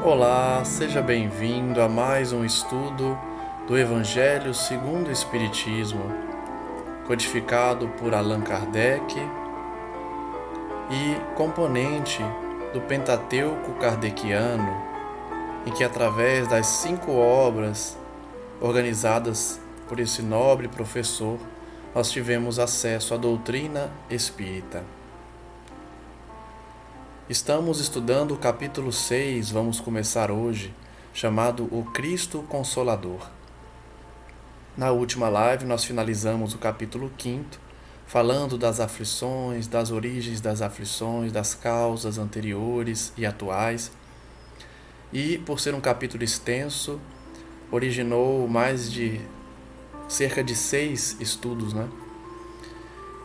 Olá, seja bem-vindo a mais um estudo do Evangelho segundo o Espiritismo, codificado por Allan Kardec e componente do Pentateuco Kardeciano, em que, através das 5 obras organizadas por esse nobre professor, nós tivemos acesso à doutrina espírita. Estamos estudando o capítulo 6, vamos começar hoje, chamado O Cristo Consolador. Na última live nós finalizamos o capítulo 5, falando das aflições, das origens das aflições, das causas anteriores e atuais. E, por ser um capítulo extenso, originou mais de cerca de 6 estudos,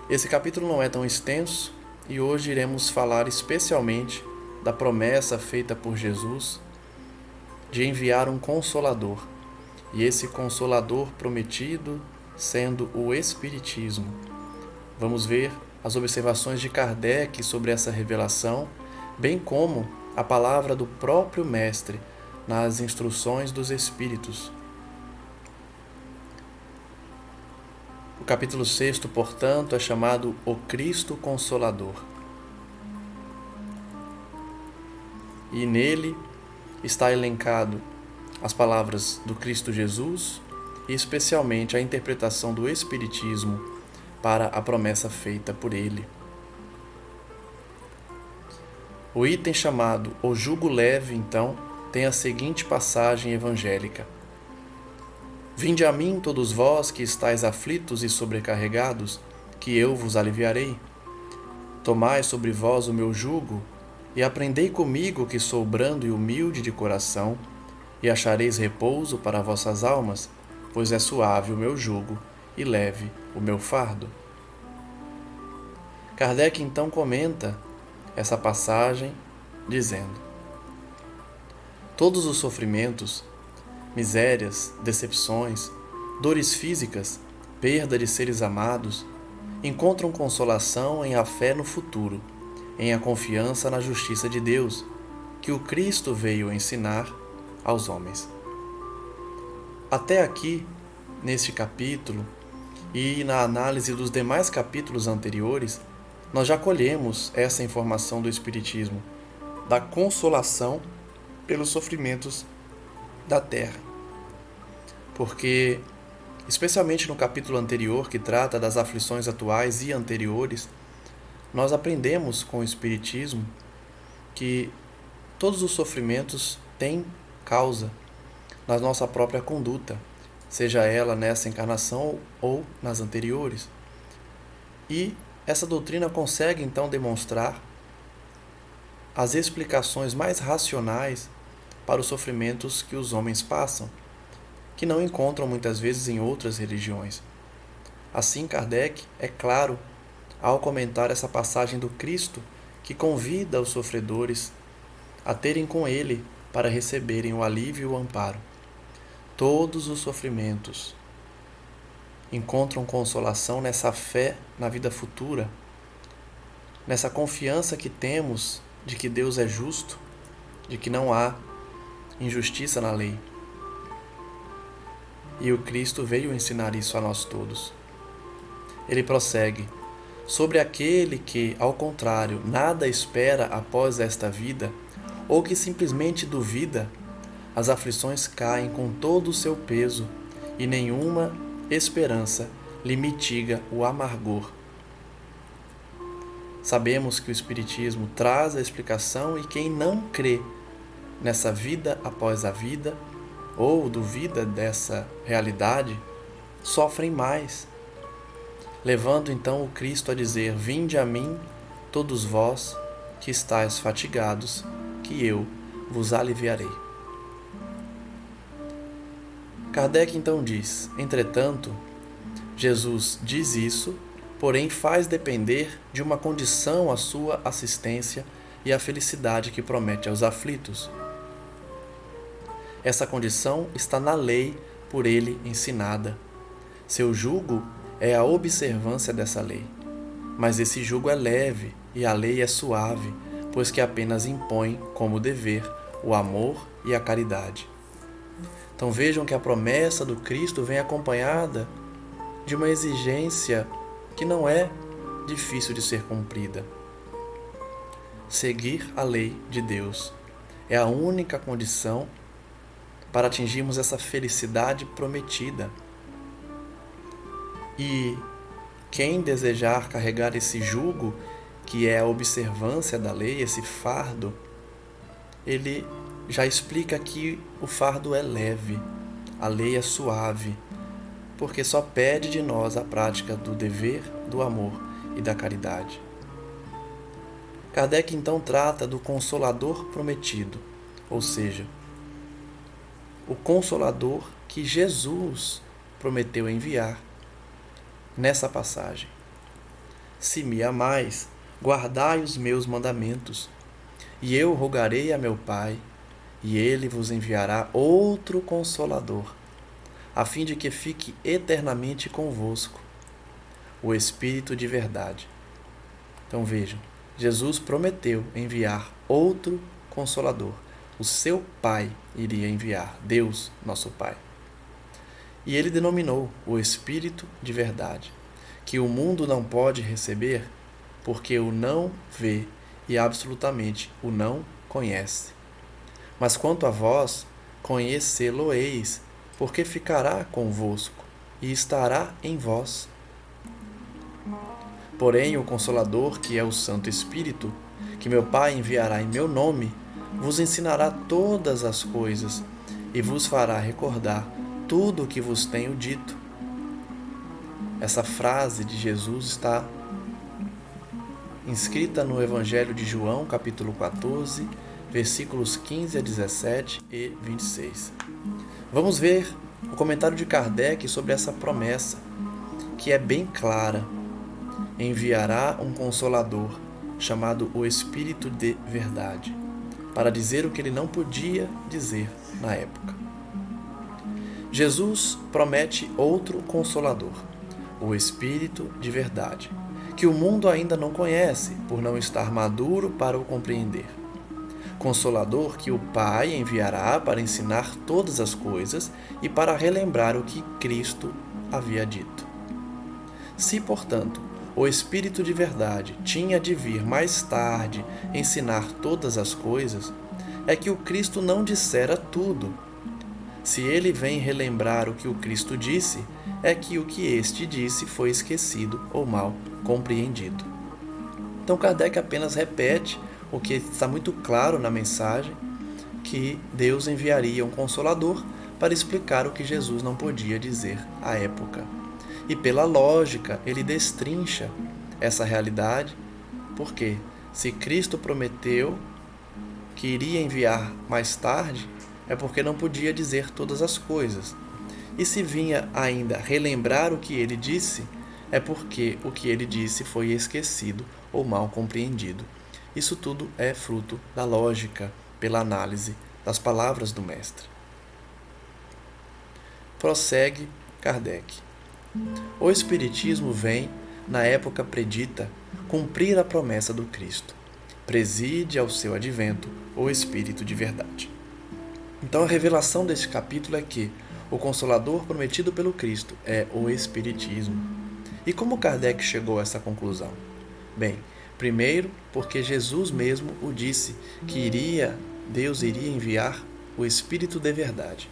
Esse capítulo não é tão extenso, e hoje iremos falar especialmente da promessa feita por Jesus de enviar um Consolador, e esse Consolador prometido sendo o Espiritismo. Vamos ver as observações de Kardec sobre essa revelação, bem como a palavra do próprio Mestre nas instruções dos Espíritos. O capítulo 6, portanto, é chamado O Cristo Consolador. E nele está elencado as palavras do Cristo Jesus e especialmente a interpretação do Espiritismo para a promessa feita por ele. O item chamado O Jugo Leve, então, tem a seguinte passagem evangélica: Vinde a mim, todos vós que estáis aflitos e sobrecarregados, que eu vos aliviarei. Tomai sobre vós o meu jugo, e aprendei comigo, que sou brando e humilde de coração, e achareis repouso para vossas almas, pois é suave o meu jugo e leve o meu fardo. Kardec então comenta essa passagem dizendo: todos os sofrimentos, misérias, decepções, dores físicas, perda de seres amados, encontram consolação em a fé no futuro, em a confiança na justiça de Deus, que o Cristo veio ensinar aos homens. Até aqui, neste capítulo, e na análise dos demais capítulos anteriores, nós já colhemos essa informação do Espiritismo, da consolação pelos sofrimentos da terra. Porque, especialmente no capítulo anterior, que trata das aflições atuais e anteriores, nós aprendemos com o Espiritismo que todos os sofrimentos têm causa na nossa própria conduta, seja ela nessa encarnação ou nas anteriores. E essa doutrina consegue então demonstrar as explicações mais racionais para os sofrimentos que os homens passam, que não encontram muitas vezes em outras religiões. Assim, Kardec, é claro, ao comentar essa passagem do Cristo, que convida os sofredores a terem com ele para receberem o alívio e o amparo. Todos os sofrimentos encontram consolação nessa fé na vida futura, nessa confiança que temos de que Deus é justo, de que não há injustiça na lei. E o Cristo veio ensinar isso a nós todos. Ele prossegue: sobre aquele que, ao contrário, nada espera após esta vida, ou que simplesmente duvida, as aflições caem com todo o seu peso, e nenhuma esperança lhe mitiga o amargor. Sabemos que o Espiritismo traz a explicação, e quem não crê nessa vida após a vida, ou duvida dessa realidade, sofrem mais. Levando então o Cristo a dizer: vinde a mim, todos vós que estáis fatigados, que eu vos aliviarei. Kardec então diz: entretanto, Jesus diz isso, porém faz depender de uma condição a sua assistência e a felicidade que promete aos aflitos. Essa condição está na lei por ele ensinada. Seu jugo é a observância dessa lei. Mas esse jugo é leve e a lei é suave, pois que apenas impõe como dever o amor e a caridade. Então vejam que a promessa do Cristo vem acompanhada de uma exigência que não é difícil de ser cumprida. Seguir a lei de Deus é a única condição para atingirmos essa felicidade prometida. E quem desejar carregar esse jugo, que é a observância da lei, esse fardo, ele já explica que o fardo é leve, a lei é suave, porque só pede de nós a prática do dever, do amor e da caridade. Kardec então trata do Consolador prometido, ou seja, o Consolador que Jesus prometeu enviar nessa passagem. Se me amais, guardai os meus mandamentos, e eu rogarei a meu Pai, e ele vos enviará outro Consolador, a fim de que fique eternamente convosco, o Espírito de verdade. Então vejam, Jesus prometeu enviar outro Consolador. O seu Pai iria enviar, Deus, nosso Pai. E ele denominou o Espírito de verdade, que o mundo não pode receber porque o não vê e absolutamente o não conhece. Mas quanto a vós, conhecê-lo-eis, porque ficará convosco e estará em vós. Porém, o Consolador, que é o Santo Espírito, que meu Pai enviará em meu nome, vos ensinará todas as coisas e vos fará recordar tudo o que vos tenho dito. Essa frase de Jesus está inscrita no Evangelho de João, capítulo 14, versículos 15 a 17 e 26. Vamos ver o comentário de Kardec sobre essa promessa, que é bem clara. Enviará um Consolador, chamado o Espírito de Verdade, para dizer o que ele não podia dizer na época. Jesus promete outro Consolador, o Espírito de Verdade, que o mundo ainda não conhece, por não estar maduro para o compreender. Consolador que o Pai enviará para ensinar todas as coisas e para relembrar o que Cristo havia dito. Se, portanto, o Espírito de Verdade tinha de vir mais tarde ensinar todas as coisas, é que o Cristo não dissera tudo. Se ele vem relembrar o que o Cristo disse, é que o que este disse foi esquecido ou mal compreendido. Então Kardec apenas repete o que está muito claro na mensagem, que Deus enviaria um Consolador para explicar o que Jesus não podia dizer à época. E pela lógica, ele destrincha essa realidade, porque se Cristo prometeu que iria enviar mais tarde, é porque não podia dizer todas as coisas. E se vinha ainda relembrar o que ele disse, é porque o que ele disse foi esquecido ou mal compreendido. Isso tudo é fruto da lógica, pela análise das palavras do Mestre. Prossegue Kardec. O Espiritismo vem, na época predita, cumprir a promessa do Cristo. Preside ao seu advento o Espírito de Verdade. Então a revelação deste capítulo é que o Consolador prometido pelo Cristo é o Espiritismo. E como Kardec chegou a essa conclusão? Bem, primeiro porque Jesus mesmo o disse que Deus iria enviar o Espírito de Verdade.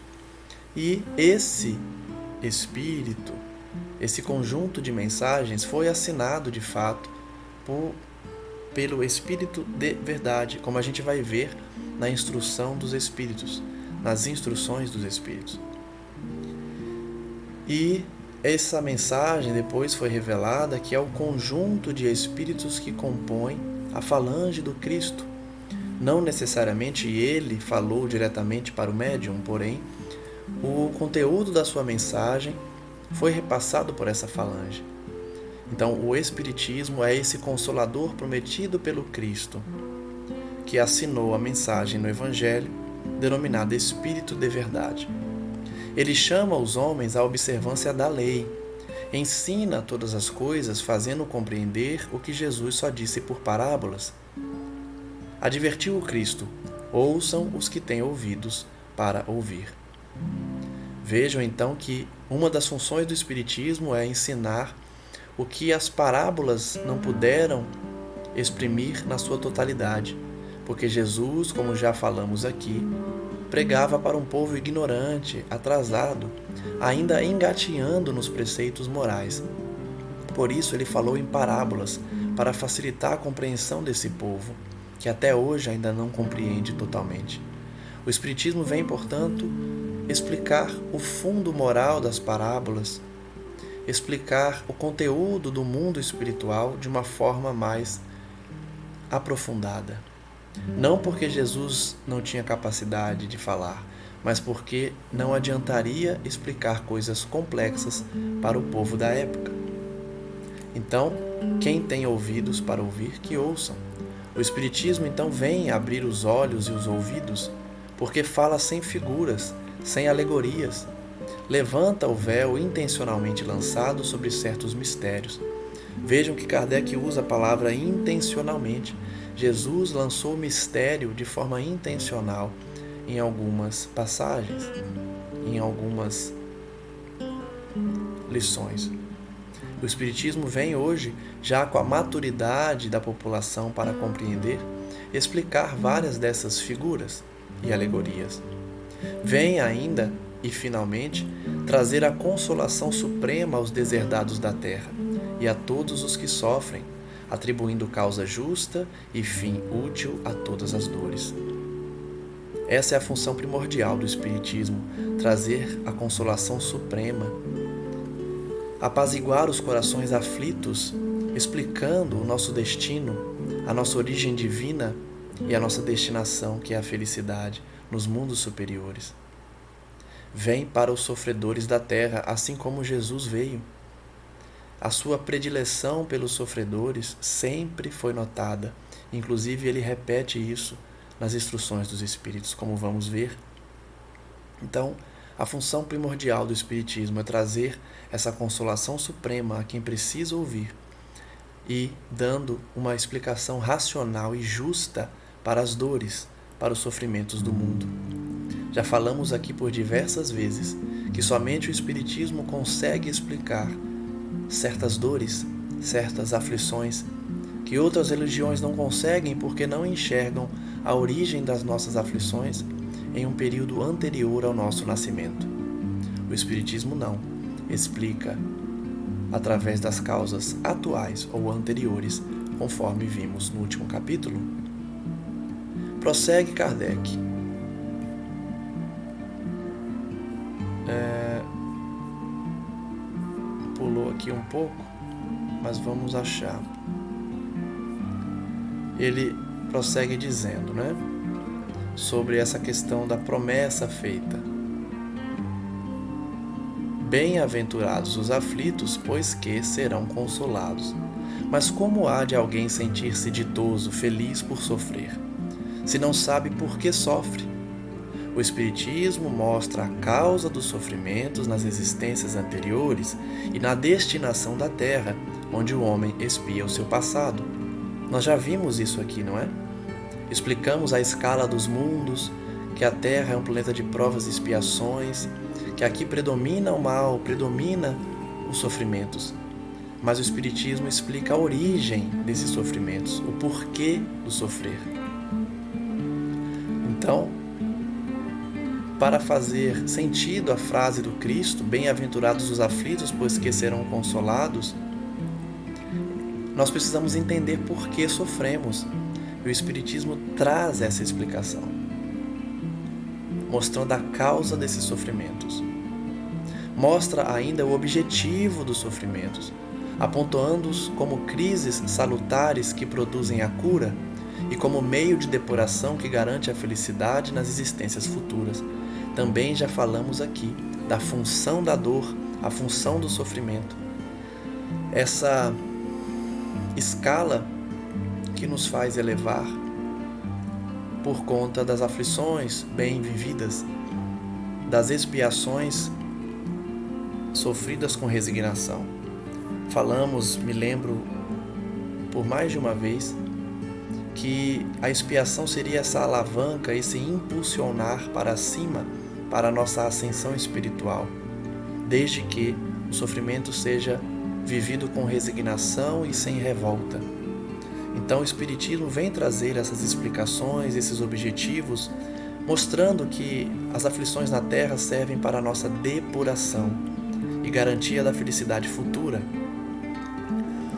E esse Espírito, esse conjunto de mensagens foi assinado de fato pelo Espírito de Verdade, como a gente vai ver na instrução dos Espíritos, nas instruções dos Espíritos. E essa mensagem depois foi revelada que é o conjunto de Espíritos que compõem a falange do Cristo. Não necessariamente ele falou diretamente para o médium, porém, o conteúdo da sua mensagem foi repassado por essa falange. Então, o Espiritismo é esse Consolador prometido pelo Cristo, que assinou a mensagem no Evangelho, denominada Espírito de Verdade. Ele chama os homens à observância da lei, ensina todas as coisas, fazendo compreender o que Jesus só disse por parábolas. Advertiu o Cristo Ouçam os que têm ouvidos para ouvir. Vejam então que uma das funções do Espiritismo é ensinar o que as parábolas não puderam exprimir na sua totalidade, porque Jesus, como já falamos aqui, pregava para um povo ignorante, atrasado, ainda engatinhando nos preceitos morais. Por isso ele falou em parábolas, para facilitar a compreensão desse povo, que até hoje ainda não compreende totalmente. O Espiritismo vem, portanto, explicar o fundo moral das parábolas, explicar o conteúdo do mundo espiritual de uma forma mais aprofundada. Não porque Jesus não tinha capacidade de falar, mas porque não adiantaria explicar coisas complexas para o povo da época. Então, quem tem ouvidos para ouvir, que ouçam. O Espiritismo então vem abrir os olhos e os ouvidos, porque fala sem figuras, sem alegorias. Levanta o véu intencionalmente lançado sobre certos mistérios. Vejam que Kardec usa a palavra intencionalmente. Jesus lançou o mistério de forma intencional em algumas passagens, em algumas lições. O Espiritismo vem hoje, já com a maturidade da população para compreender, explicar várias dessas figuras e alegorias. Vem ainda, e finalmente, trazer a consolação suprema aos deserdados da terra e a todos os que sofrem, atribuindo causa justa e fim útil a todas as dores. Essa é a função primordial do Espiritismo, trazer a consolação suprema, apaziguar os corações aflitos, explicando o nosso destino, a nossa origem divina e a nossa destinação, que é a felicidade nos mundos superiores. Vem para os sofredores da terra, assim como Jesus veio. A sua predileção pelos sofredores sempre foi notada, inclusive ele repete isso nas instruções dos Espíritos, como vamos ver. Então, a função primordial do Espiritismo é trazer essa consolação suprema a quem precisa ouvir e dando uma explicação racional e justa para as dores, para os sofrimentos do mundo. Já falamos aqui por diversas vezes que somente o Espiritismo consegue explicar certas dores, certas aflições que outras religiões não conseguem porque não enxergam a origem das nossas aflições em um período anterior ao nosso nascimento. O Espiritismo não explica através das causas atuais ou anteriores, conforme vimos no último capítulo. Prossegue Kardec. Pulou aqui um pouco, mas vamos achar. Ele prossegue dizendo, sobre essa questão da promessa feita. Bem-aventurados os aflitos, pois que serão consolados. Mas como há de alguém sentir-se ditoso, feliz por sofrer, se não sabe por que sofre? O Espiritismo mostra a causa dos sofrimentos nas existências anteriores e na destinação da Terra, onde o homem expia o seu passado. Nós já vimos isso aqui, não é? Explicamos a escala dos mundos, que a Terra é um planeta de provas e expiações, que aqui predomina o mal, predomina os sofrimentos. Mas o Espiritismo explica a origem desses sofrimentos, o porquê do sofrer. Então, para fazer sentido a frase do Cristo, bem-aventurados os aflitos, pois que serão consolados, nós precisamos entender por que sofremos. E o Espiritismo traz essa explicação, mostrando a causa desses sofrimentos. Mostra ainda o objetivo dos sofrimentos, apontando-os como crises salutares que produzem a cura e como meio de depuração que garante a felicidade nas existências futuras. Também já falamos aqui da função da dor, a função do sofrimento. Essa escala que nos faz elevar por conta das aflições bem vividas, das expiações sofridas com resignação. Falamos, me lembro, por mais de uma vez, que a expiação seria essa alavanca, esse impulsionar para cima, para a nossa ascensão espiritual, desde que o sofrimento seja vivido com resignação e sem revolta. Então o Espiritismo vem trazer essas explicações, esses objetivos, mostrando que as aflições na Terra servem para a nossa depuração e garantia da felicidade futura.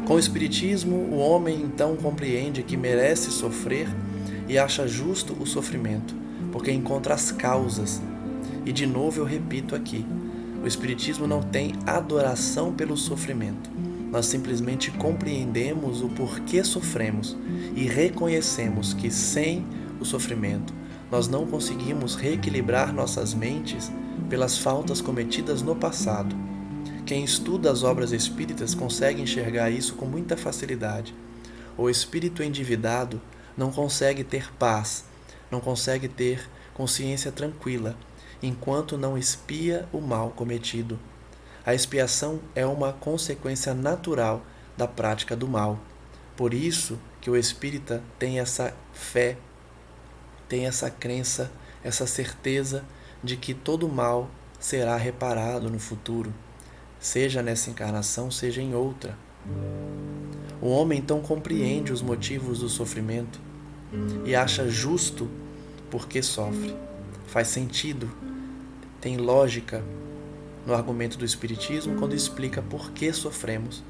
Com o Espiritismo, o homem então compreende que merece sofrer e acha justo o sofrimento, porque encontra as causas. E de novo eu repito aqui, o Espiritismo não tem adoração pelo sofrimento. Nós simplesmente compreendemos o porquê sofremos e reconhecemos que sem o sofrimento nós não conseguimos reequilibrar nossas mentes pelas faltas cometidas no passado. Quem estuda as obras espíritas consegue enxergar isso com muita facilidade. O espírito endividado não consegue ter paz, não consegue ter consciência tranquila, enquanto não expia o mal cometido. A expiação é uma consequência natural da prática do mal. Por isso que o espírita tem essa fé, tem essa crença, essa certeza de que todo mal será reparado no futuro, seja nessa encarnação, seja em outra. O homem então compreende os motivos do sofrimento e acha justo porque sofre. Faz sentido, tem lógica no argumento do Espiritismo quando explica por que sofremos.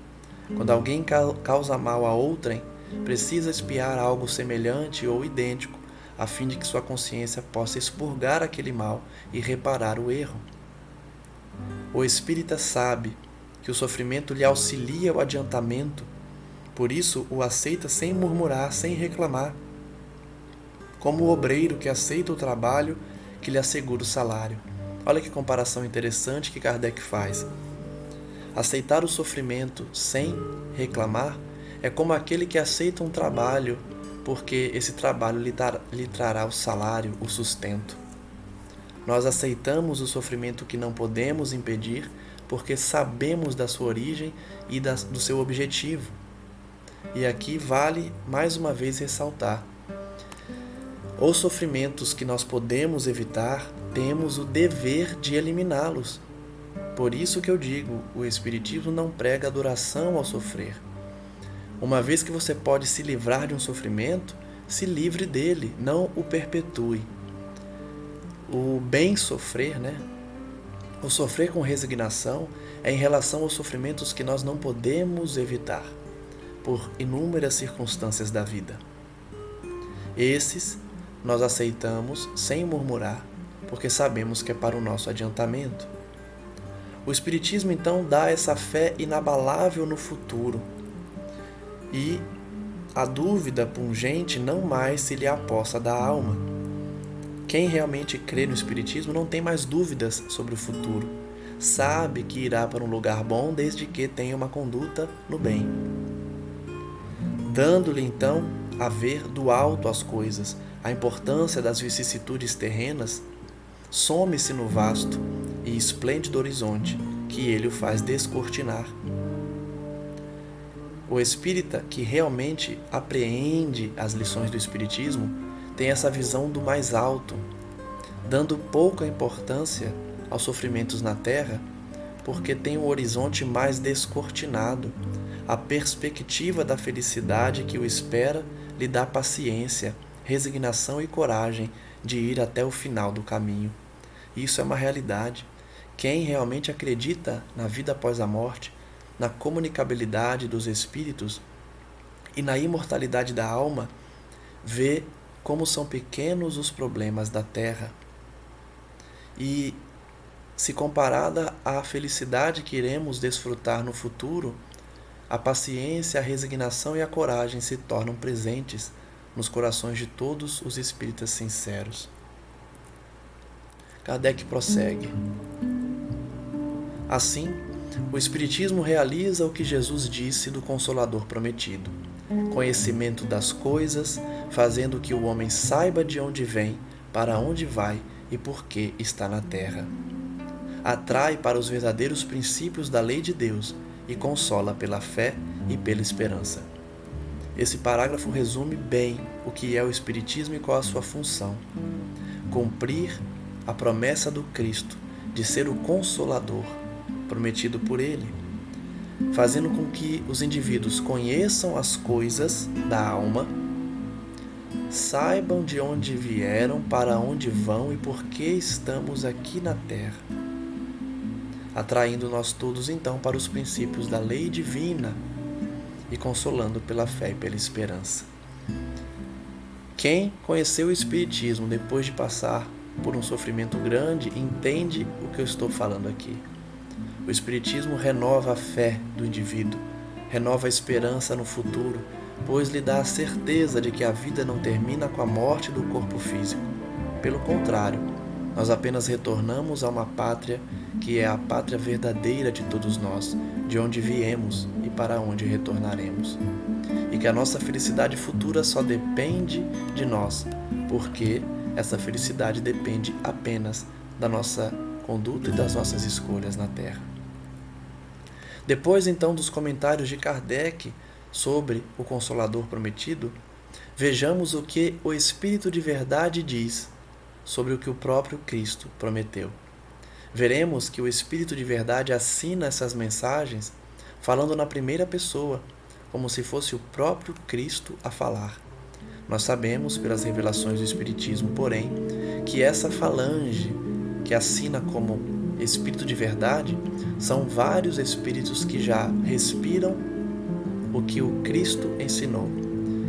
Quando alguém causa mal a outrem, precisa expiar algo semelhante ou idêntico, a fim de que sua consciência possa expurgar aquele mal e reparar o erro. O espírita sabe que o sofrimento lhe auxilia ao adiantamento, por isso o aceita sem murmurar, sem reclamar, como o obreiro que aceita o trabalho que lhe assegura o salário. Olha que comparação interessante que Kardec faz. Aceitar o sofrimento sem reclamar é como aquele que aceita um trabalho, porque esse trabalho lhe trará o salário, o sustento. Nós aceitamos o sofrimento que não podemos impedir, porque sabemos da sua origem e do seu objetivo. E aqui vale mais uma vez ressaltar: os sofrimentos que nós podemos evitar, temos o dever de eliminá-los. Por isso que eu digo, o Espiritismo não prega adoração ao sofrer. Uma vez que você pode se livrar de um sofrimento, se livre dele, não o perpetue. O bem sofrer, o sofrer com resignação é em relação aos sofrimentos que nós não podemos evitar, por inúmeras circunstâncias da vida. Esses nós aceitamos sem murmurar, porque sabemos que é para o nosso adiantamento. O Espiritismo então dá essa fé inabalável no futuro, e a dúvida pungente não mais se lhe apossa da alma. Quem realmente crê no Espiritismo não tem mais dúvidas sobre o futuro. Sabe que irá para um lugar bom desde que tenha uma conduta no bem. Dando-lhe então a ver do alto as coisas, a importância das vicissitudes terrenas, some-se no vasto e esplêndido horizonte que ele o faz descortinar. O espírita que realmente apreende as lições do Espiritismo tem essa visão do mais alto, dando pouca importância aos sofrimentos na terra, porque tem um horizonte mais descortinado. A perspectiva da felicidade que o espera lhe dá paciência, resignação e coragem de ir até o final do caminho. Isso é uma realidade. Quem realmente acredita na vida após a morte, na comunicabilidade dos espíritos e na imortalidade da alma, vê como são pequenos os problemas da terra. E, se comparada à felicidade que iremos desfrutar no futuro, a paciência, a resignação e a coragem se tornam presentes nos corações de todos os espíritas sinceros. Kardec prossegue. Assim, o Espiritismo realiza o que Jesus disse do Consolador prometido: conhecimento das coisas, fazendo que o homem saiba de onde vem, para onde vai e por que está na terra. Atrai para os verdadeiros princípios da lei de Deus e consola pela fé e pela esperança. esse parágrafo resume bem o que é o Espiritismo e qual a sua função. Cumprir a promessa do Cristo de ser o Consolador, prometido por Ele, fazendo com que os indivíduos conheçam as coisas da alma, saibam de onde vieram, para onde vão e por que estamos aqui na Terra, atraindo nós todos então para os princípios da lei divina e consolando pela fé e pela esperança. Quem conheceu o Espiritismo depois de passar por um sofrimento grande entende o que eu estou falando aqui. O Espiritismo renova a fé do indivíduo, renova a esperança no futuro, pois lhe dá a certeza de que a vida não termina com a morte do corpo físico. Pelo contrário, nós apenas retornamos a uma pátria que é a pátria verdadeira de todos nós, de onde viemos e para onde retornaremos. E que a nossa felicidade futura só depende de nós, porque essa felicidade depende apenas da nossa conduta e das nossas escolhas na Terra. Depois, então, dos comentários de Kardec sobre o Consolador prometido, vejamos o que o Espírito de Verdade diz sobre o que o próprio Cristo prometeu. Veremos que o Espírito de Verdade assina essas mensagens falando na primeira pessoa, como se fosse o próprio Cristo a falar. Nós sabemos, pelas revelações do Espiritismo, porém, que essa falange que assina como Espírito de Verdade são vários espíritos que já respiram o que o Cristo ensinou,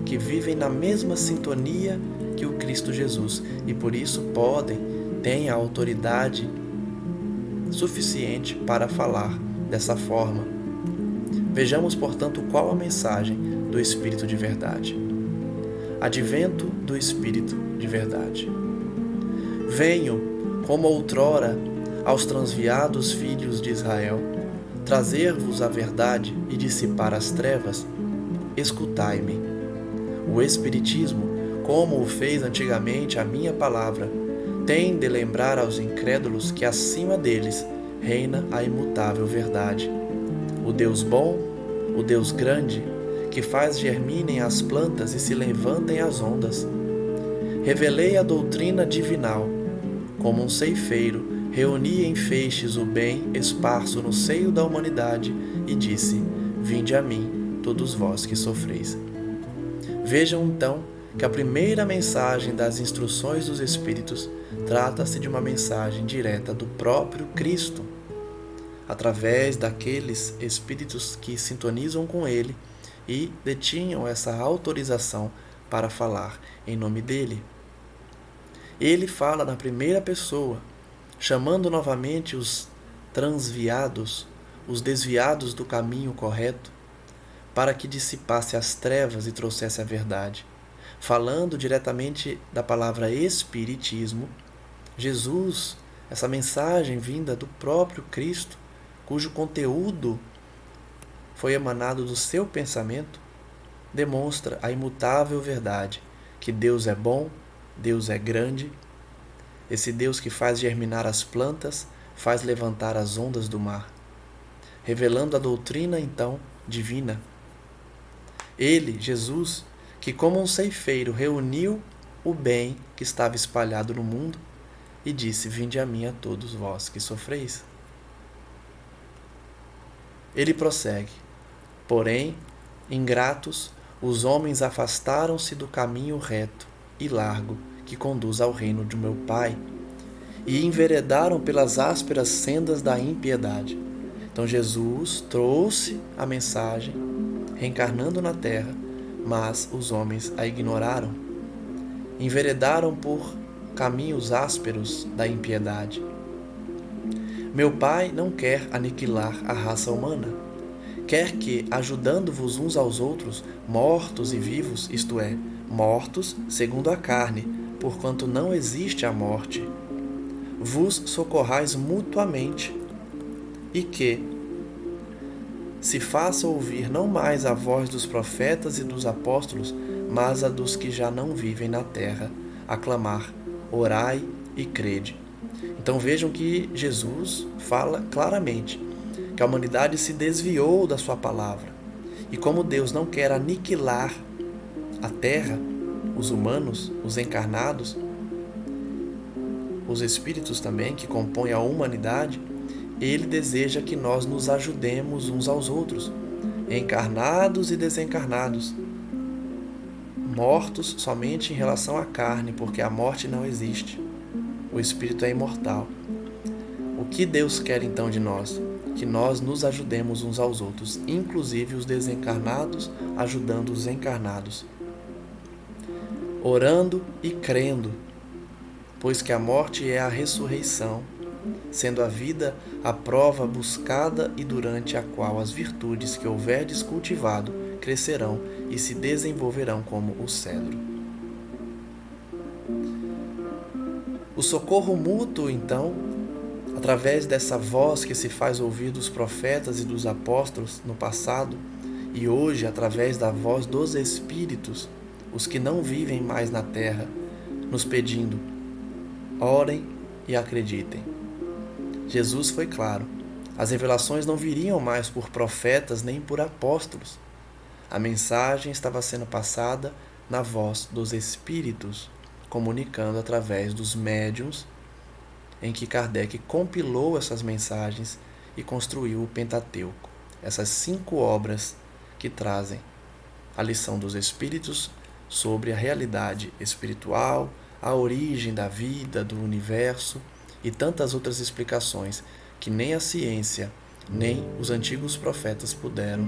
que vivem na mesma sintonia que o Cristo Jesus e por isso têm a autoridade suficiente para falar dessa forma. Vejamos, portanto, qual a mensagem do Espírito de Verdade. Advento do Espírito de Verdade. Venho, como outrora, aos transviados filhos de Israel, trazer-vos a verdade e dissipar as trevas. Escutai-me. O Espiritismo, como o fez antigamente a minha palavra, tem de lembrar aos incrédulos que acima deles reina a imutável verdade. O Deus bom, o Deus grande, que faz germinem as plantas e se levantem as ondas. Revelei a doutrina divinal, como um ceifeiro, reuni em feixes o bem esparso no seio da humanidade e disse: vinde a mim, todos vós que sofreis. Vejam então que a primeira mensagem das instruções dos Espíritos trata-se de uma mensagem direta do próprio Cristo, através daqueles Espíritos que sintonizam com Ele e detinham essa autorização para falar em nome dele. Ele fala na primeira pessoa, chamando novamente os transviados, os desviados do caminho correto, para que dissipasse as trevas e trouxesse a verdade. Falando diretamente da palavra Espiritismo, Jesus, essa mensagem vinda do próprio Cristo, cujo conteúdo foi emanado do seu pensamento, demonstra a imutável verdade que Deus é bom, Deus é grande, esse Deus que faz germinar as plantas, faz levantar as ondas do mar, revelando a doutrina, então, divina. Ele, Jesus, que como um ceifeiro reuniu o bem que estava espalhado no mundo e disse: vinde a mim a todos vós que sofreis. Ele prossegue: porém, ingratos, os homens afastaram-se do caminho reto e largo que conduz ao reino de meu Pai e enveredaram pelas ásperas sendas da impiedade. Então Jesus trouxe a mensagem, reencarnando na terra, mas os homens a ignoraram, enveredaram por caminhos ásperos da impiedade. Meu Pai não quer aniquilar a raça humana. Quer que, ajudando-vos uns aos outros, mortos e vivos, isto é, mortos segundo a carne, porquanto não existe a morte, vos socorrais mutuamente, e que se faça ouvir não mais a voz dos profetas e dos apóstolos, mas a dos que já não vivem na terra, a clamar: orai e crede. Então vejam que Jesus fala claramente que a humanidade se desviou da sua palavra. E como Deus não quer aniquilar a Terra, os humanos, os encarnados, os espíritos também que compõem a humanidade, ele deseja que nós nos ajudemos uns aos outros, encarnados e desencarnados, mortos somente em relação à carne, porque a morte não existe. O espírito é imortal. O que Deus quer então de nós? Que nós nos ajudemos uns aos outros, inclusive os desencarnados ajudando os encarnados, orando e crendo, pois que a morte é a ressurreição, sendo a vida a prova buscada e durante a qual as virtudes que houverdes cultivado crescerão e se desenvolverão como o cedro. O socorro mútuo, então, através dessa voz que se faz ouvir dos profetas e dos apóstolos no passado e hoje através da voz dos espíritos, os que não vivem mais na terra, nos pedindo: orem e acreditem. Jesus foi claro, as revelações não viriam mais por profetas nem por apóstolos. A mensagem estava sendo passada na voz dos espíritos, comunicando através dos médiuns, em que Kardec compilou essas mensagens e construiu o Pentateuco, essas 5 obras que trazem a lição dos espíritos sobre a realidade espiritual, a origem da vida, do universo e tantas outras explicações que nem a ciência, nem os antigos profetas puderam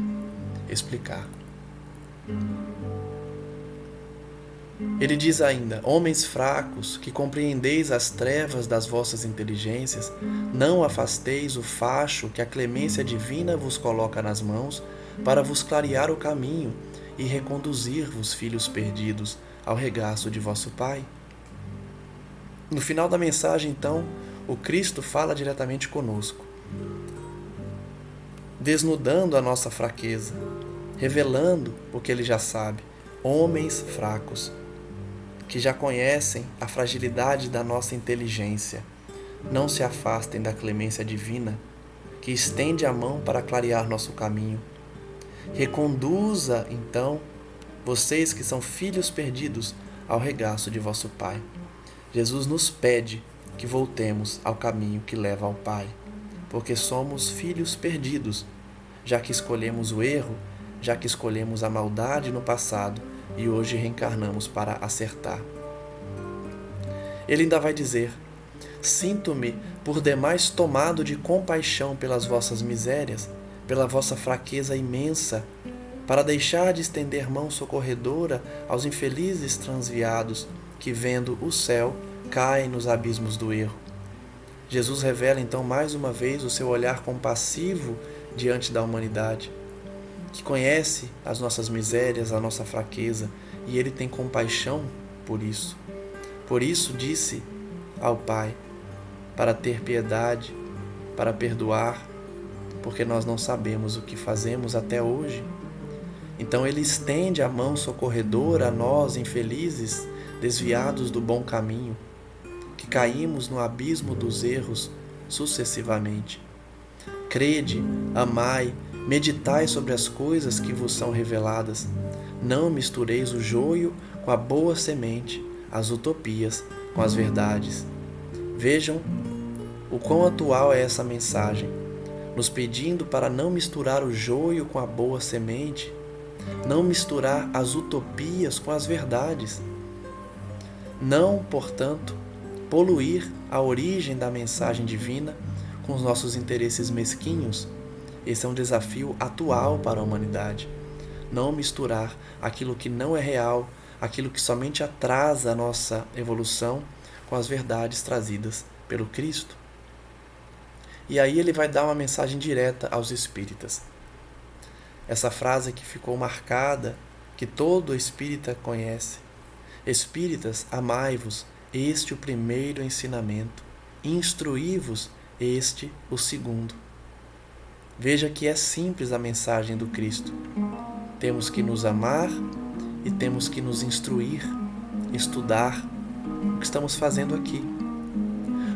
explicar. Ele diz ainda: homens fracos, que compreendeis as trevas das vossas inteligências, não afasteis o facho que a clemência divina vos coloca nas mãos para vos clarear o caminho e reconduzir-vos, filhos perdidos, ao regaço de vosso Pai. No final da mensagem, então, o Cristo fala diretamente conosco, desnudando a nossa fraqueza, revelando o que ele já sabe. Homens fracos, que já conhecem a fragilidade da nossa inteligência, não se afastem da clemência divina, que estende a mão para clarear nosso caminho. Reconduza, então, vocês que são filhos perdidos, ao regaço de vosso Pai. Jesus nos pede que voltemos ao caminho que leva ao Pai, porque somos filhos perdidos, já que escolhemos o erro, já que escolhemos a maldade no passado e hoje reencarnamos para acertar. Ele ainda vai dizer: sinto-me por demais tomado de compaixão pelas vossas misérias, pela vossa fraqueza imensa, para deixar de estender mão socorredora aos infelizes transviados que, vendo o céu, caem nos abismos do erro. Jesus revela então mais uma vez o seu olhar compassivo diante da humanidade, que conhece as nossas misérias, a nossa fraqueza, e ele tem compaixão por isso. Por isso disse ao Pai para ter piedade, para perdoar, porque nós não sabemos o que fazemos até hoje. Então ele estende a mão socorredora a nós, infelizes, desviados do bom caminho, que caímos no abismo dos erros sucessivamente. Crede, amai, meditai sobre as coisas que vos são reveladas. Não mistureis o joio com a boa semente, as utopias com as verdades. Vejam o quão atual é essa mensagem, nos pedindo para não misturar o joio com a boa semente, não misturar as utopias com as verdades. Não, portanto, poluir a origem da mensagem divina com os nossos interesses mesquinhos. Esse é um desafio atual para a humanidade. Não misturar aquilo que não é real, aquilo que somente atrasa a nossa evolução, com as verdades trazidas pelo Cristo. E aí ele vai dar uma mensagem direta aos espíritas. Essa frase que ficou marcada, que todo espírita conhece: espíritas, amai-vos, este o primeiro ensinamento, instruí-vos, este o segundo. Veja que é simples a mensagem do Cristo. Temos que nos amar e temos que nos instruir, estudar o que estamos fazendo aqui.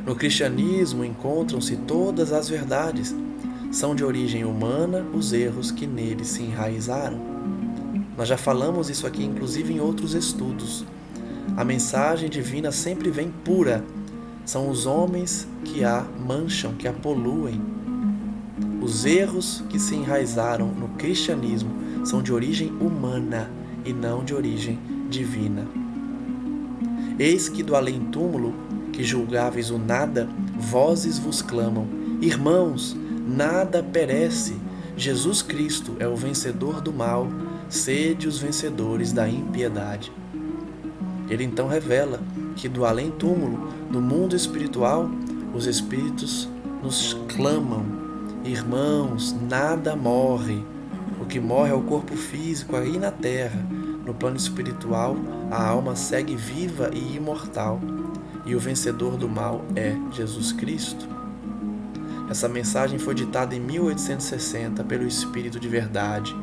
No cristianismo encontram-se todas as verdades. São de origem humana os erros que nele se enraizaram. Nós já falamos isso aqui, inclusive em outros estudos. A mensagem divina sempre vem pura. São os homens que a mancham, que a poluem. Os erros que se enraizaram no cristianismo são de origem humana e não de origem divina. Eis que do além-túmulo, que julgáveis o nada, vozes vos clamam: irmãos, nada perece, Jesus Cristo é o vencedor do mal, sede os vencedores da impiedade. Ele então revela que do além-túmulo, do mundo espiritual, os espíritos nos clamam: irmãos, nada morre. O que morre é o corpo físico aí na terra. No plano espiritual, a alma segue viva e imortal. E o vencedor do mal é Jesus Cristo. Essa mensagem foi ditada em 1860 pelo Espírito de Verdade,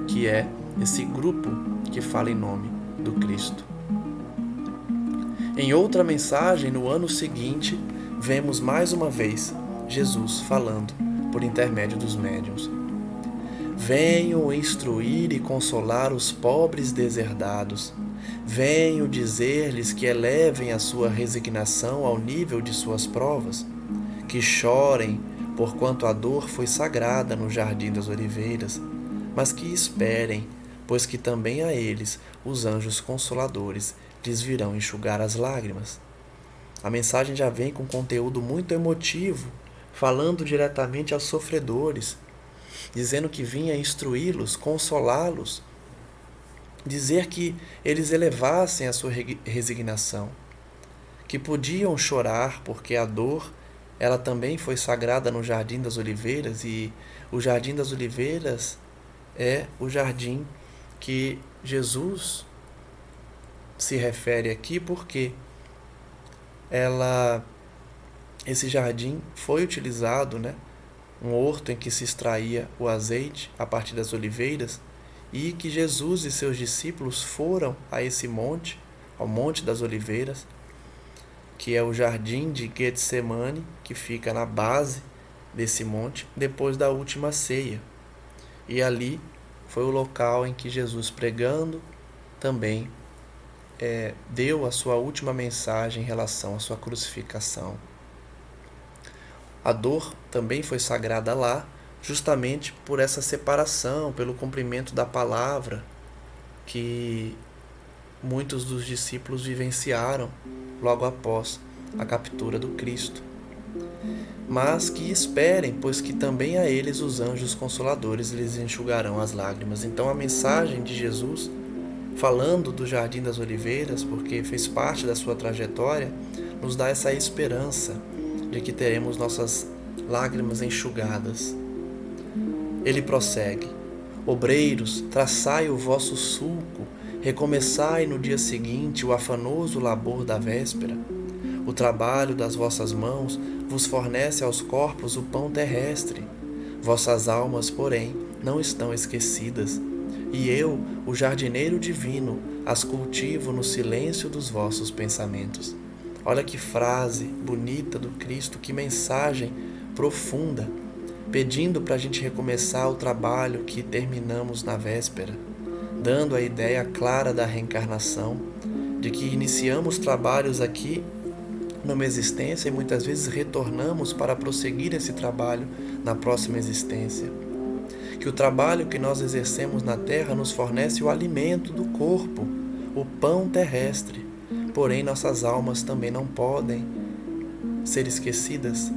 que é esse grupo que fala em nome do Cristo. Em outra mensagem, no ano seguinte, vemos mais uma vez Jesus falando por intermédio dos médiuns. Venho instruir e consolar os pobres deserdados. Venho dizer-lhes que elevem a sua resignação ao nível de suas provas, que chorem, porquanto a dor foi sagrada no jardim das oliveiras, mas que esperem, pois que também a eles os anjos consoladores lhes virão enxugar as lágrimas. A mensagem já vem com conteúdo muito emotivo, falando diretamente aos sofredores, dizendo que vinha instruí-los, consolá-los, dizer que eles elevassem a sua resignação, que podiam chorar porque a dor, ela também foi sagrada no Jardim das Oliveiras, e o Jardim das Oliveiras é o jardim que Jesus se refere aqui porque esse jardim foi utilizado, um horto em que se extraía o azeite a partir das oliveiras, e que Jesus e seus discípulos foram a esse monte, ao Monte das Oliveiras, que é o jardim de Getsemane, que fica na base desse monte, depois da última ceia. E ali foi o local em que Jesus, pregando, também deu a sua última mensagem em relação à sua crucificação. A dor também foi sagrada lá, justamente por essa separação, pelo cumprimento da palavra que muitos dos discípulos vivenciaram logo após a captura do Cristo. Mas que esperem, pois que também a eles os anjos consoladores lhes enxugarão as lágrimas. Então a mensagem de Jesus, falando do Jardim das Oliveiras, porque fez parte da sua trajetória, nos dá essa esperança de que teremos nossas lágrimas enxugadas. Ele prossegue: obreiros, traçai o vosso sulco, recomeçai no dia seguinte o afanoso labor da véspera. O trabalho das vossas mãos vos fornece aos corpos o pão terrestre. Vossas almas, porém, não estão esquecidas, e eu, o jardineiro divino, as cultivo no silêncio dos vossos pensamentos. Olha que frase bonita do Cristo, que mensagem profunda, pedindo para a gente recomeçar o trabalho que terminamos na véspera, dando a ideia clara da reencarnação, de que iniciamos trabalhos aqui numa existência e muitas vezes retornamos para prosseguir esse trabalho na próxima existência. Que o trabalho que nós exercemos na Terra nos fornece o alimento do corpo, o pão terrestre. Porém, nossas almas também não podem ser esquecidas,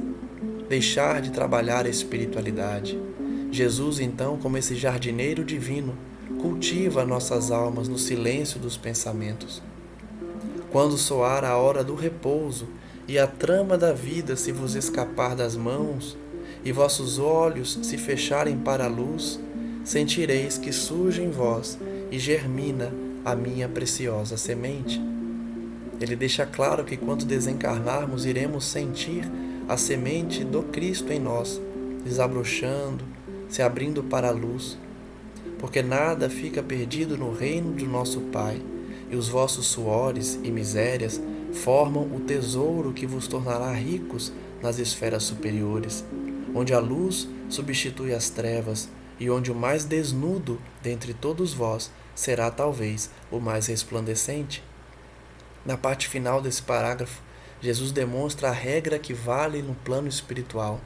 deixar de trabalhar a espiritualidade. Jesus, então, como esse jardineiro divino, cultiva nossas almas no silêncio dos pensamentos. Quando soar a hora do repouso e a trama da vida se vos escapar das mãos e vossos olhos se fecharem para a luz, sentireis que surge em vós e germina a minha preciosa semente. Ele deixa claro que quando desencarnarmos iremos sentir a semente do Cristo em nós, desabrochando, se abrindo para a luz, porque nada fica perdido no reino do nosso Pai, e os vossos suores e misérias formam o tesouro que vos tornará ricos nas esferas superiores, onde a luz substitui as trevas, e onde o mais desnudo dentre todos vós será talvez o mais resplandecente. Na parte final desse parágrafo, Jesus demonstra a regra que vale no plano espiritual.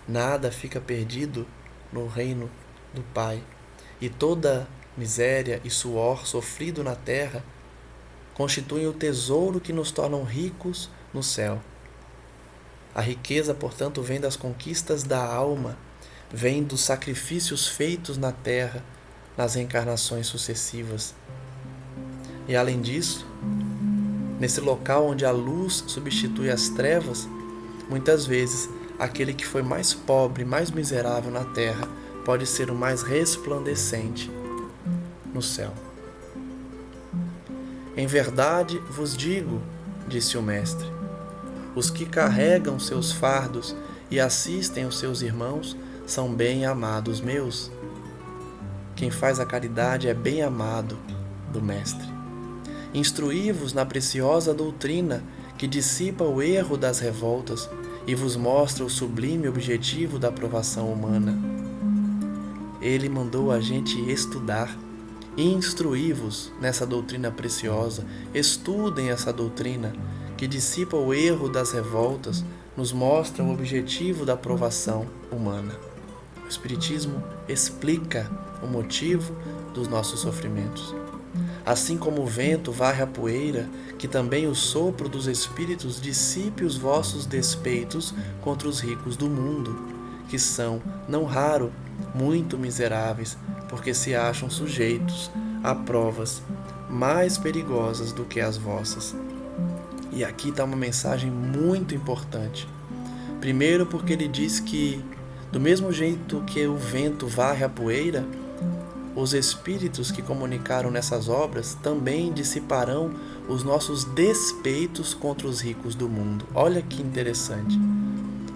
Nada fica perdido no reino do Pai, e toda miséria e suor sofrido na terra constituem o tesouro que nos tornam ricos no céu. A riqueza, portanto, vem das conquistas da alma, vem dos sacrifícios feitos na terra, nas reencarnações sucessivas. E além disso, nesse local onde a luz substitui as trevas, muitas vezes aquele que foi mais pobre, mais miserável na terra, pode ser o mais resplandecente no céu. Em verdade vos digo, disse o Mestre, os que carregam seus fardos e assistem os seus irmãos são bem-amados meus. Quem faz a caridade é bem-amado do Mestre. Instruí-vos na preciosa doutrina que dissipa o erro das revoltas e vos mostra o sublime objetivo da aprovação humana. Ele mandou a gente estudar. Instruí-vos nessa doutrina preciosa, estudem essa doutrina que dissipa o erro das revoltas, nos mostra o objetivo da aprovação humana. O Espiritismo explica o motivo dos nossos sofrimentos. Assim como o vento varre a poeira, que também o sopro dos espíritos dissipe os vossos despeitos contra os ricos do mundo, que são, não raro, muito miseráveis, porque se acham sujeitos a provas mais perigosas do que as vossas. E aqui está uma mensagem muito importante. Primeiro, porque ele diz que, do mesmo jeito que o vento varre a poeira, os espíritos que comunicaram nessas obras também dissiparão os nossos despeitos contra os ricos do mundo. Olha que interessante.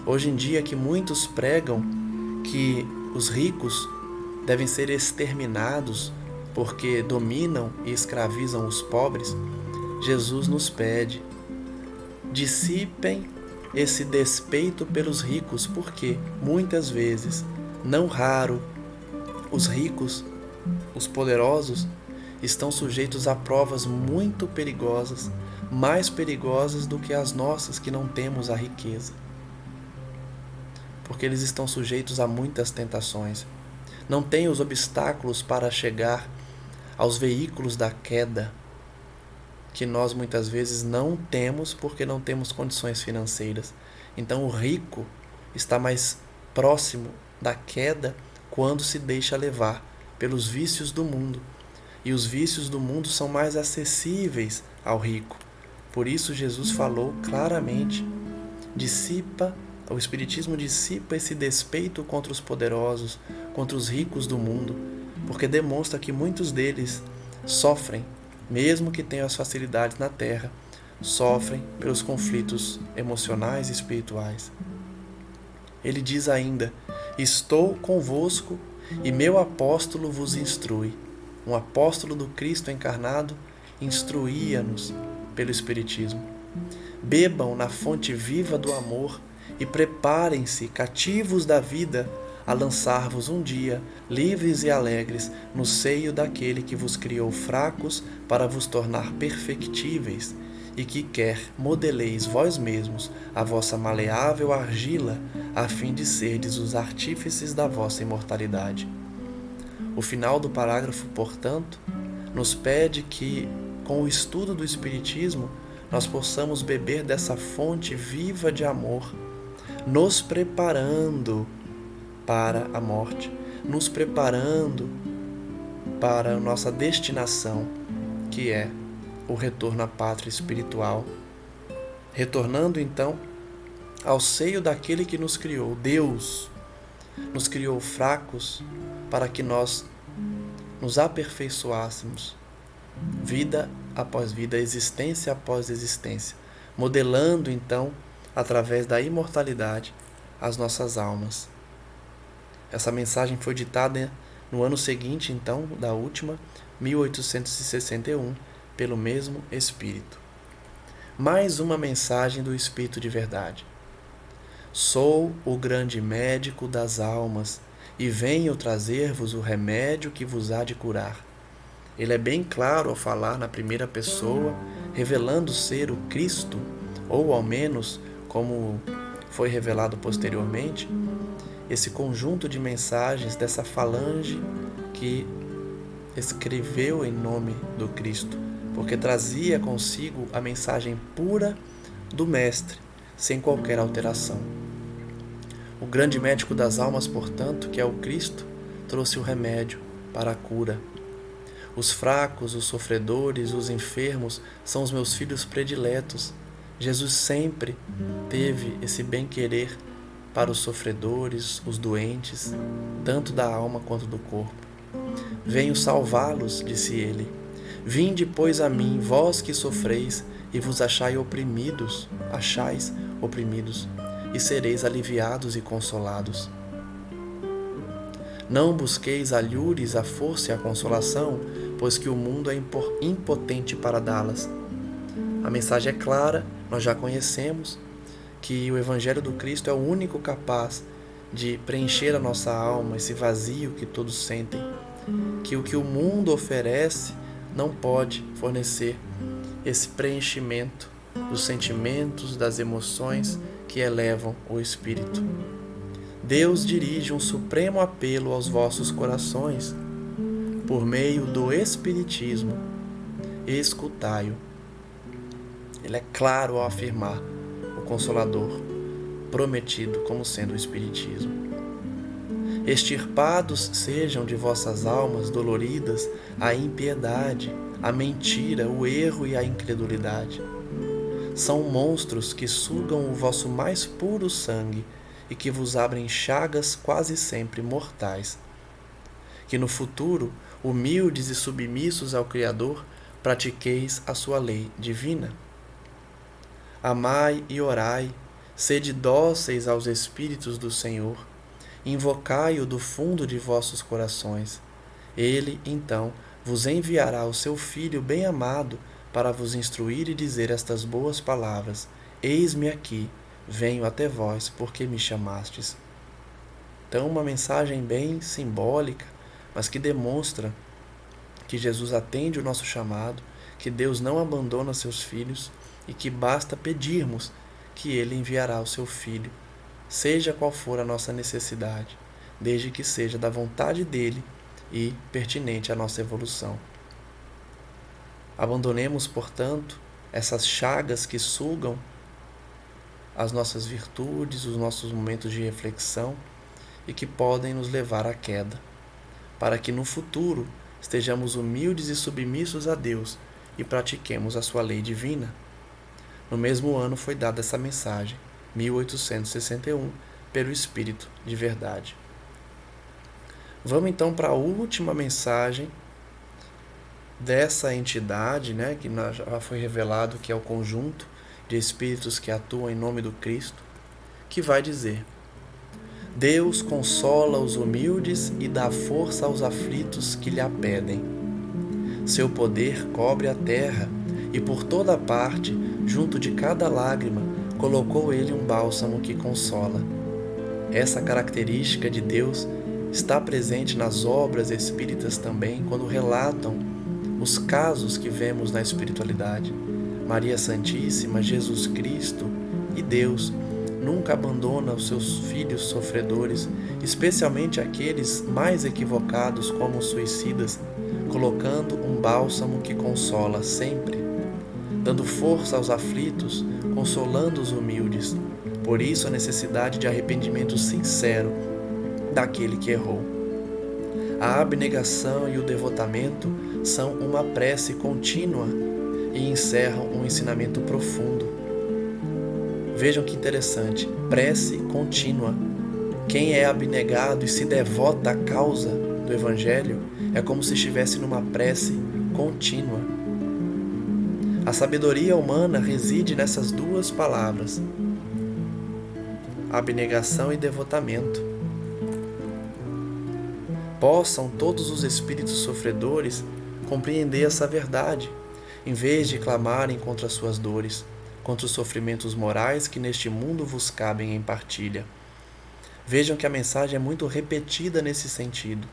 Hoje em dia que muitos pregam que os ricos devem ser exterminados porque dominam e escravizam os pobres, Jesus nos pede: dissipem esse despeito pelos ricos, porque muitas vezes, não raro, os ricos, os poderosos, estão sujeitos a provas muito perigosas, mais perigosas do que as nossas que não temos a riqueza. Porque eles estão sujeitos a muitas tentações. Não têm os obstáculos para chegar aos veículos da queda, que nós muitas vezes não temos porque não temos condições financeiras. Então o rico está mais próximo da queda quando se deixa levar pelos vícios do mundo. E os vícios do mundo são mais acessíveis ao rico. Por isso Jesus falou claramente: o Espiritismo dissipa esse despeito contra os poderosos, contra os ricos do mundo, porque demonstra que muitos deles sofrem, mesmo que tenham as facilidades na terra, sofrem pelos conflitos emocionais e espirituais. Ele diz ainda: estou convosco e meu apóstolo vos instrui. Um apóstolo do Cristo encarnado instruía-nos pelo Espiritismo. Bebam na fonte viva do amor e preparem-se, cativos da vida, a lançar-vos um dia, livres e alegres, no seio daquele que vos criou fracos para vos tornar perfectíveis, e que quer modeleis vós mesmos a vossa maleável argila, a fim de serdes os artífices da vossa imortalidade. O final do parágrafo, portanto, nos pede que, com o estudo do Espiritismo, nós possamos beber dessa fonte viva de amor, nos preparando para a morte, nos preparando para a nossa destinação, que é o retorno à pátria espiritual, retornando então ao seio daquele que nos criou. Deus nos criou fracos para que nós nos aperfeiçoássemos, vida após vida, existência após existência, modelando então, através da imortalidade, as nossas almas. Essa mensagem foi ditada no ano seguinte, então, da última, 1861, pelo mesmo Espírito. Mais uma mensagem do Espírito de verdade. Sou o grande médico das almas, e venho trazer-vos o remédio que vos há de curar. Ele é bem claro ao falar na primeira pessoa, revelando ser o Cristo, ou ao menos, como foi revelado posteriormente, esse conjunto de mensagens dessa falange que escreveu em nome do Cristo, porque trazia consigo a mensagem pura do Mestre, sem qualquer alteração. O grande médico das almas, portanto, que é o Cristo, trouxe o remédio para a cura. Os fracos, os sofredores, os enfermos são os meus filhos prediletos. Jesus sempre teve esse bem-querer para os sofredores, os doentes, tanto da alma quanto do corpo. Venho salvá-los, disse ele. Vinde, pois, a mim, vós que sofreis e vos achais oprimidos, e sereis aliviados e consolados. Não busqueis alhures a força e a consolação, pois que o mundo é impotente para dá-las. A mensagem é clara, nós já conhecemos que o Evangelho do Cristo é o único capaz de preencher a nossa alma, esse vazio que todos sentem, que o mundo oferece não pode fornecer esse preenchimento dos sentimentos, das emoções que elevam o espírito. Deus dirige um supremo apelo aos vossos corações por meio do Espiritismo. Escutai-o. Ele é claro ao afirmar o Consolador, prometido como sendo o Espiritismo. Extirpados sejam de vossas almas doloridas a impiedade, a mentira, o erro e a incredulidade. São monstros que sugam o vosso mais puro sangue e que vos abrem chagas quase sempre mortais. Que no futuro, humildes e submissos ao Criador, pratiqueis a sua lei divina. Amai e orai, sede dóceis aos Espíritos do Senhor, invocai-o do fundo de vossos corações. Ele, então, vos enviará o seu Filho bem-amado para vos instruir e dizer estas boas palavras: Eis-me aqui, venho até vós, porque me chamastes. Então, uma mensagem bem simbólica, mas que demonstra que Jesus atende o nosso chamado, que Deus não abandona seus filhos e que basta pedirmos que Ele enviará o seu Filho, seja qual for a nossa necessidade, desde que seja da vontade dEle e pertinente à nossa evolução. Abandonemos, portanto, essas chagas que sugam as nossas virtudes, os nossos momentos de reflexão e que podem nos levar à queda, para que no futuro estejamos humildes e submissos a Deus e pratiquemos a sua lei divina. No mesmo ano foi dada essa mensagem, 1861, pelo Espírito de Verdade. Vamos então para a última mensagem dessa entidade, que já foi revelado que é o conjunto de espíritos que atuam em nome do Cristo, que vai dizer: Deus consola os humildes e dá força aos aflitos que lhe a pedem. Seu poder cobre a terra e por toda parte, junto de cada lágrima, colocou ele um bálsamo que consola. Essa característica de Deus está presente nas obras espíritas também, quando relatam os casos que vemos na espiritualidade. Maria Santíssima, Jesus Cristo e Deus nunca abandona os seus filhos sofredores, especialmente aqueles mais equivocados como os suicidas, colocando um bálsamo que consola sempre, dando força aos aflitos, consolando os humildes. Por isso a necessidade de arrependimento sincero daquele que errou. A abnegação e o devotamento são uma prece contínua e encerram um ensinamento profundo. Vejam que interessante, prece contínua. Quem é abnegado e se devota à causa do Evangelho é como se estivesse numa prece contínua. A sabedoria humana reside nessas duas palavras, abnegação e devotamento. Possam todos os espíritos sofredores compreender essa verdade, em vez de clamarem contra as suas dores, contra os sofrimentos morais que neste mundo vos cabem em partilha. Vejam que a mensagem é muito repetida nesse sentido.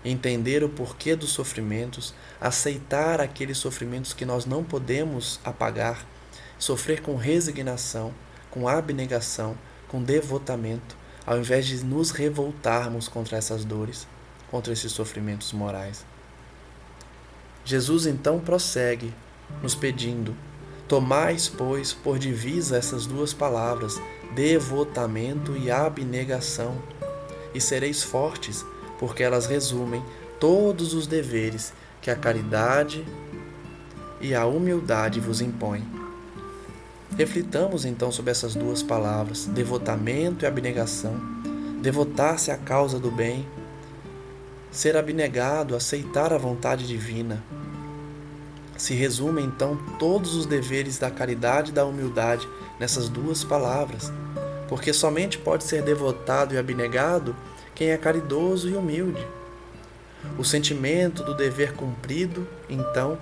Entender o porquê dos sofrimentos, aceitar aqueles sofrimentos que nós não podemos apagar, sofrer com resignação, com abnegação, com devotamento, ao invés de nos revoltarmos contra essas dores, contra esses sofrimentos morais. Jesus então prossegue nos pedindo: tomais, pois, por divisa essas duas palavras, devotamento e abnegação, e sereis fortes, porque elas resumem todos os deveres que a caridade e a humildade vos impõem. Reflitamos então sobre essas duas palavras, devotamento e abnegação. Devotar-se à causa do bem, ser abnegado, aceitar a vontade divina. Se resume então todos os deveres da caridade e da humildade nessas duas palavras, porque somente pode ser devotado e abnegado quem é caridoso e humilde. O sentimento do dever cumprido, então,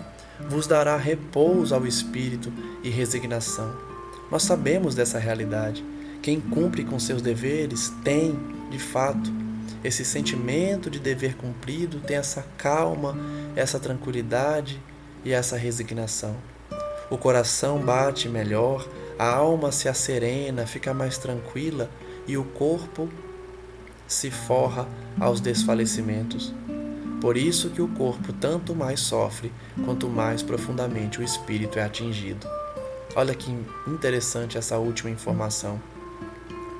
vos dará repouso ao espírito e resignação. Nós sabemos dessa realidade. Quem cumpre com seus deveres tem, de fato, esse sentimento de dever cumprido, tem essa calma, essa tranquilidade e essa resignação. O coração bate melhor, a alma se asserena, fica mais tranquila e o corpo se forra aos desfalecimentos. Por isso que o corpo tanto mais sofre, quanto mais profundamente o espírito é atingido. Olha que interessante essa última informação.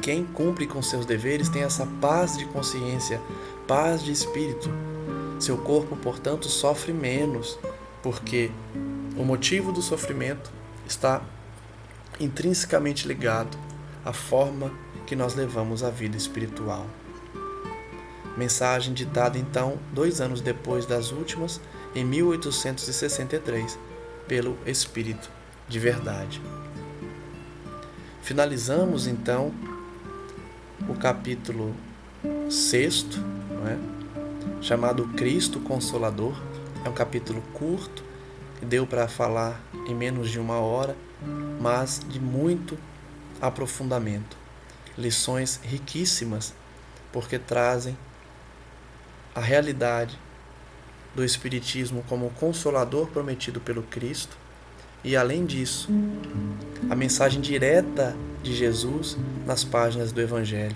Quem cumpre com seus deveres tem essa paz de consciência, paz de espírito. Seu corpo, portanto, sofre menos, porque o motivo do sofrimento está intrinsecamente ligado à forma que nós levamos a vida espiritual. Mensagem ditada então 2 anos depois das últimas, em 1863, pelo Espírito de Verdade. Finalizamos então o capítulo 6, chamado Cristo Consolador. É um capítulo curto, que deu para falar em menos de 1 hora, mas de muito aprofundamento. Lições riquíssimas, porque trazem a realidade do Espiritismo como o Consolador prometido pelo Cristo e, além disso, a mensagem direta de Jesus nas páginas do Evangelho,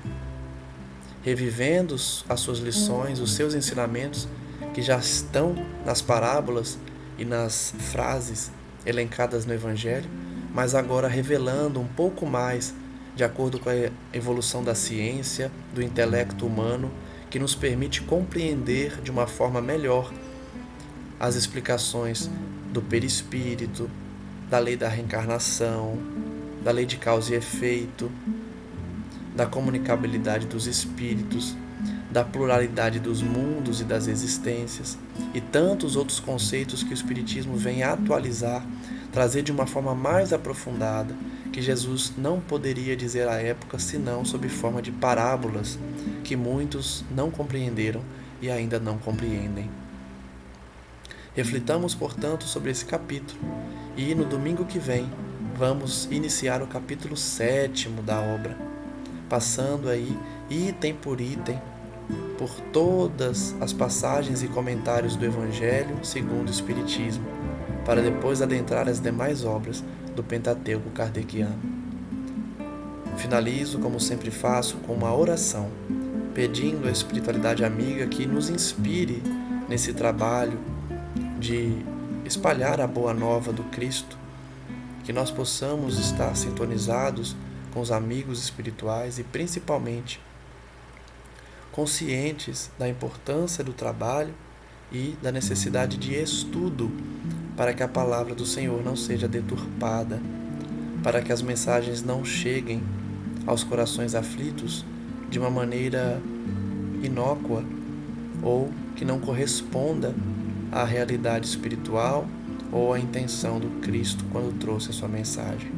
revivendo as suas lições, os seus ensinamentos que já estão nas parábolas e nas frases elencadas no Evangelho, mas agora revelando um pouco mais, de acordo com a evolução da ciência, do intelecto humano, que nos permite compreender de uma forma melhor as explicações do perispírito, da lei da reencarnação, da lei de causa e efeito, da comunicabilidade dos espíritos, da pluralidade dos mundos e das existências, e tantos outros conceitos que o Espiritismo vem atualizar, trazer de uma forma mais aprofundada, que Jesus não poderia dizer à época senão sob forma de parábolas, que muitos não compreenderam e ainda não compreendem. Reflitamos, portanto, sobre esse capítulo e no domingo que vem vamos iniciar o capítulo 7 da obra, passando aí item por item por todas as passagens e comentários do Evangelho segundo o Espiritismo, para depois adentrar as demais obras do Pentateuco kardeciano. Finalizo, como sempre faço, com uma oração, pedindo à espiritualidade amiga que nos inspire nesse trabalho de espalhar a boa nova do Cristo, que nós possamos estar sintonizados com os amigos espirituais e principalmente conscientes da importância do trabalho e da necessidade de estudo para que a palavra do Senhor não seja deturpada, para que as mensagens não cheguem aos corações aflitos de uma maneira inócua ou que não corresponda à realidade espiritual ou à intenção do Cristo quando trouxe a sua mensagem.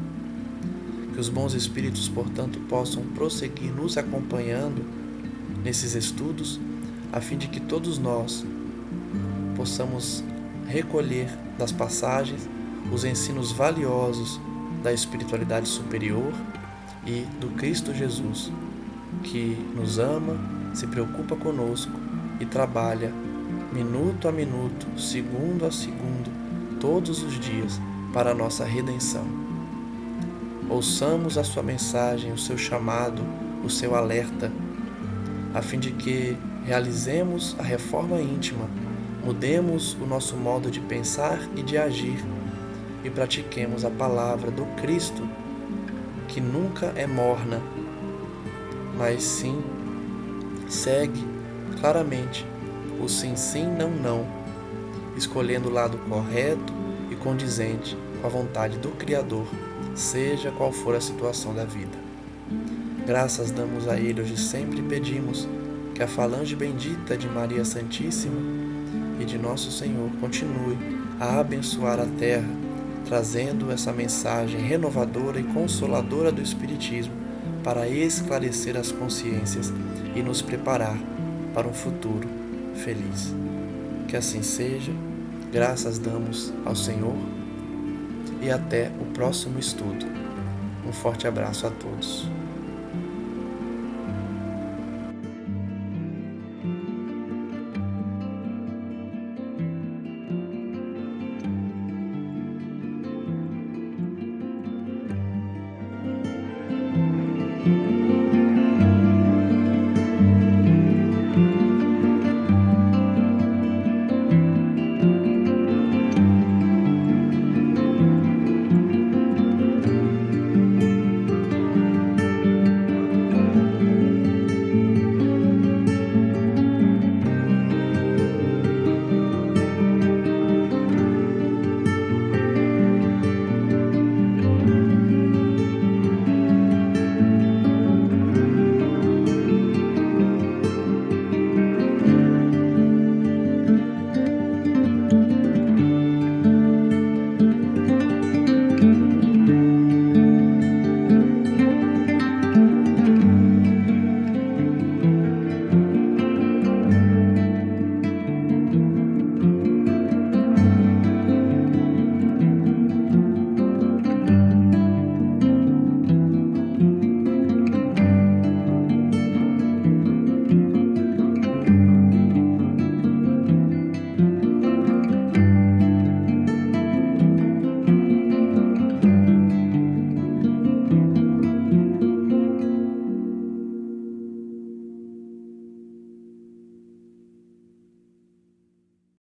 Que os bons espíritos, portanto, possam prosseguir nos acompanhando nesses estudos, a fim de que todos nós possamos recolher das passagens os ensinos valiosos da espiritualidade superior e do Cristo Jesus, que nos ama, se preocupa conosco e trabalha minuto a minuto, segundo a segundo, todos os dias para a nossa redenção. Ouçamos a sua mensagem, o seu chamado, o seu alerta, a fim de que realizemos a reforma íntima, mudemos o nosso modo de pensar e de agir e pratiquemos a palavra do Cristo, que nunca é morna, mas sim segue claramente o sim, sim, não, não, escolhendo o lado correto e condizente com a vontade do Criador, seja qual for a situação da vida. Graças damos a Ele hoje sempre e pedimos que a falange bendita de Maria Santíssima e de Nosso Senhor continue a abençoar a terra, trazendo essa mensagem renovadora e consoladora do Espiritismo para esclarecer as consciências e nos preparar para um futuro feliz. Que assim seja, graças damos ao Senhor e até o próximo estudo. Um forte abraço a todos.